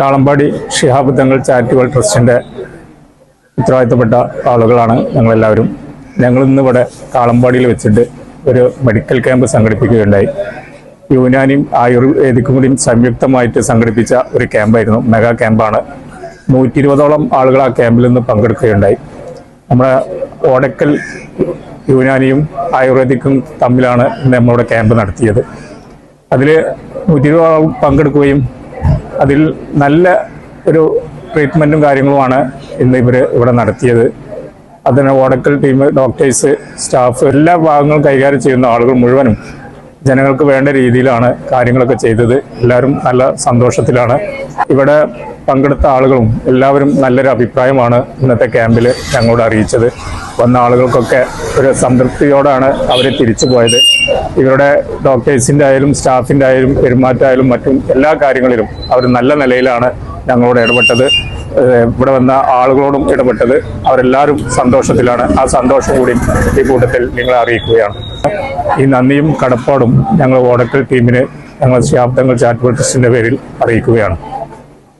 Kalambadi Shihab Thangal charitable ട്രസ്റ്റിൻ്റെ ഉത്തരവാദിത്തപ്പെട്ട ആളുകളാണ് ഞങ്ങളെല്ലാവരും. ഞങ്ങൾ ഇന്നിവിടെ കാളമ്പാടിയിൽ വെച്ചിട്ട് ഒരു മെഡിക്കൽ ക്യാമ്പ് സംഘടിപ്പിക്കുകയുണ്ടായി. യുനാനിയും ആയുർവേദിക്കും കൂടിയും സംയുക്തമായിട്ട് സംഘടിപ്പിച്ച ഒരു ക്യാമ്പായിരുന്നു. മെഗാ ക്യാമ്പാണ്. 120ഓളം ആളുകൾ ആ ക്യാമ്പിൽ നിന്ന് പങ്കെടുക്കുകയുണ്ടായി. നമ്മുടെ ഓടക്കൽ യുനാനിയും ആയുർവേദിക്കും തമ്മിലാണ് നമ്മളുടെ ക്യാമ്പ് നടത്തിയത്. അതിൽ 120 പങ്കെടുക്കുകയും അതിൽ നല്ല ഒരു ട്രീറ്റ്മെൻറ്റും കാര്യങ്ങളുമാണ് ഇന്ന് ഇവിടെ നടത്തിയത്. അതിന് ഓടക്കൽ ടീം, ഡോക്ടേഴ്സ്, സ്റ്റാഫ്, എല്ലാ ഭാഗങ്ങളും കൈകാര്യം ചെയ്യുന്ന ആളുകൾ മുഴുവനും ജനങ്ങൾക്ക് വേണ്ട രീതിയിലാണ് കാര്യങ്ങളൊക്കെ ചെയ്തത്. എല്ലാവരും നല്ല സന്തോഷത്തിലാണ്. ഇവിടെ പങ്കെടുത്ത ആളുകളും എല്ലാവരും നല്ലൊരു അഭിപ്രായമാണ് ഇന്നത്തെ ക്യാമ്പിൽ ഞങ്ങളോട് അറിയിച്ചത്. വന്ന ആളുകൾക്കൊക്കെ ഒരു സംതൃപ്തിയോടാണ് അവർ തിരിച്ചു പോയത്. ഇവരുടെ ഡോക്ടേഴ്സിൻ്റെ ആയാലും സ്റ്റാഫിൻ്റെ ആയാലും പെരുമാറ്റമായാലും മറ്റും എല്ലാ കാര്യങ്ങളിലും അവർ നല്ല നിലയിലാണ് ഞങ്ങളോട് ഇടപെട്ടത്. ഇവിടെ വന്ന ആളുകളോടും ഇടപെട്ടത്. അവരെല്ലാവരും സന്തോഷത്തിലാണ്. ആ സന്തോഷം കൂടി ഈ കൂട്ടത്തിൽ നിങ്ങളെ അറിയിക്കുകയാണ്. ഈ നന്ദിയും കടപ്പാടും ഞങ്ങൾ ഓടക്കൽ ടീമിന് ഞങ്ങൾ ശിഹാബ് തങ്ങൾ ചാരിറ്റബിൾ ട്രസ്റ്റിൻ്റെ പേരിൽ അറിയിക്കുകയാണ്.